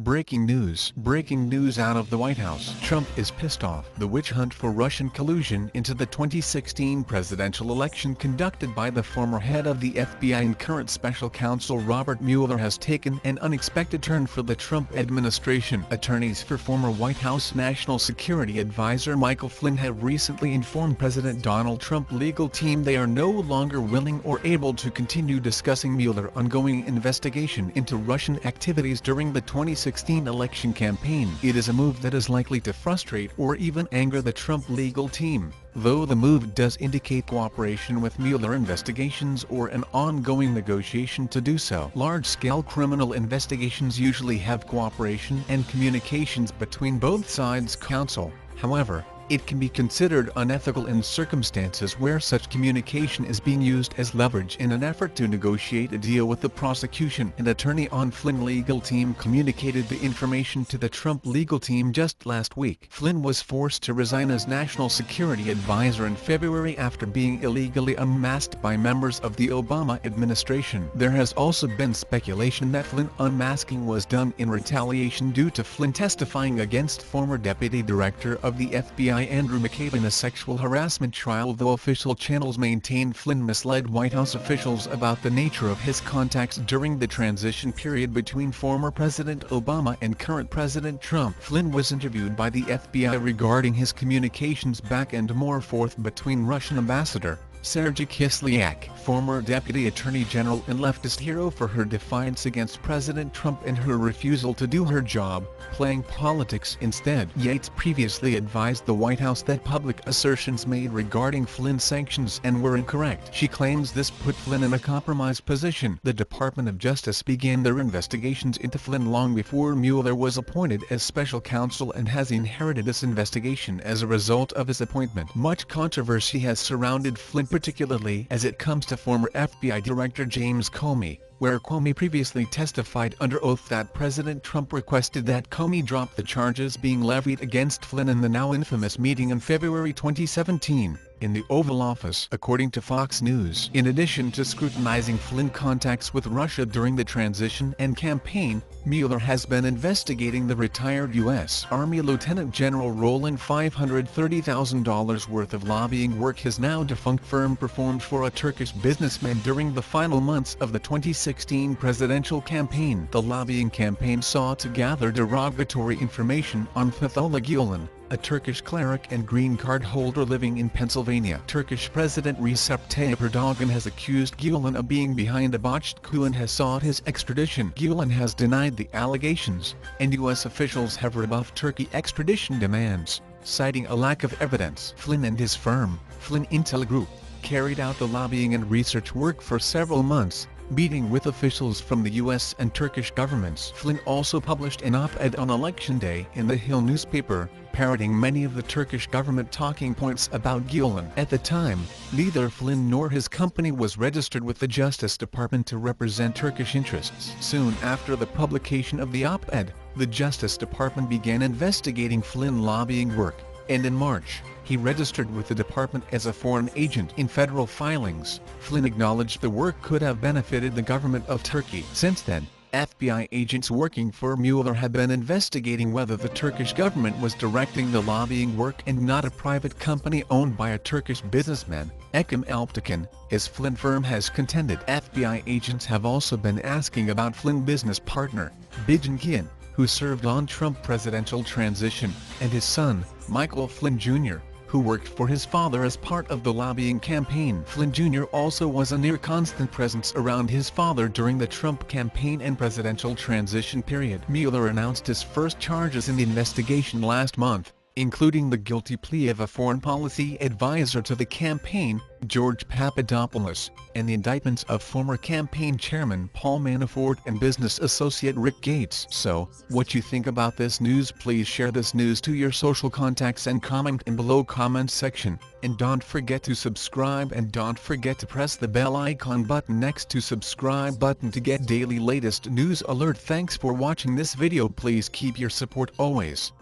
Breaking news out of the White House. Trump is pissed off. The witch hunt for Russian collusion into the 2016 presidential election conducted by the former head of the FBI and current special counsel Robert Mueller has taken an unexpected turn for the Trump administration. Attorneys for former White House National Security Advisor Michael Flynn have recently informed President Donald Trump's legal team they are no longer willing or able to continue discussing Mueller's ongoing investigation into Russian activities during the 2016 election campaign. It is a move that is likely to frustrate or even anger the Trump legal team, though the move does indicate cooperation with Mueller investigations or an ongoing negotiation to do so. Large-scale criminal investigations usually have cooperation and communications between both sides' counsel. However, it can be considered unethical in circumstances where such communication is being used as leverage in an effort to negotiate a deal with the prosecution. An attorney on Flynn's legal team communicated the information to the Trump legal team just last week. Flynn was forced to resign as National Security Advisor in February after being illegally unmasked by members of the Obama administration. There has also been speculation that Flynn's unmasking was done in retaliation due to Flynn testifying against former Deputy Director of the FBI Andrew McCabe in a sexual harassment trial, though official channels maintain Flynn misled White House officials about the nature of his contacts during the transition period between former President Obama and current President Trump. Flynn was interviewed by the FBI regarding his communications back and forth between Russian Ambassador Sergei Kislyak, former Deputy Attorney General and leftist hero, for her defiance against President Trump and her refusal to do her job, playing politics instead. Yates previously advised the White House that public assertions made regarding Flynn's sanctions and were incorrect. She claims this put Flynn in a compromised position. The Department of Justice began their investigations into Flynn long before Mueller was appointed as special counsel and has inherited this investigation as a result of his appointment. Much controversy has surrounded Flynn, particularly as it comes to former FBI Director James Comey, where Comey previously testified under oath that President Trump requested that Comey drop the charges being levied against Flynn in the now infamous meeting in February 2017, in the Oval Office, according to Fox News. In addition to scrutinizing Flynn's contacts with Russia during the transition and campaign, Mueller has been investigating the retired U.S. Army Lieutenant General Roland $530,000 worth of lobbying work his now defunct firm performed for a Turkish businessman during the final months of the 2016 presidential campaign. The lobbying campaign sought to gather derogatory information on Fethullah Gulen, a Turkish cleric and green card holder living in Pennsylvania. Turkish President Recep Tayyip Erdogan has accused Gulen of being behind a botched coup and has sought his extradition. Gulen has denied the allegations, and U.S. officials have rebuffed Turkey extradition demands, citing a lack of evidence. Flynn and his firm, Flynn Intel Group, carried out the lobbying and research work for several months, meeting with officials from the U.S. and Turkish governments. Flynn also published an op-ed on Election Day in the Hill newspaper, parroting many of the Turkish government talking points about Gulen. At the time, neither Flynn nor his company was registered with the Justice Department to represent Turkish interests. Soon after the publication of the op-ed, the Justice Department began investigating Flynn's lobbying work, and in March, he registered with the department as a foreign agent in federal filings. Flynn acknowledged the work could have benefited the government of Turkey. Since then, FBI agents working for Mueller have been investigating whether the Turkish government was directing the lobbying work and not a private company owned by a Turkish businessman, Ekim Alptekin, as Flynn firm has contended. FBI agents have also been asking about Flynn business partner, Bijan Gin, who served on Trump presidential transition, and his son, Michael Flynn Jr., who worked for his father as part of the lobbying campaign. Flynn Jr. also was a near-constant presence around his father during the Trump campaign and presidential transition period. Mueller announced his first charges in the investigation last month, including the guilty plea of a foreign policy advisor to the campaign, George Papadopoulos, and the indictments of former campaign chairman Paul Manafort and business associate Rick Gates. So, what you think about this news? Please share this news to your social contacts and comment in below comment section. And don't forget to subscribe, and don't forget to press the bell icon button next to subscribe button to get daily latest news alert. Thanks for watching this video. Please keep your support always.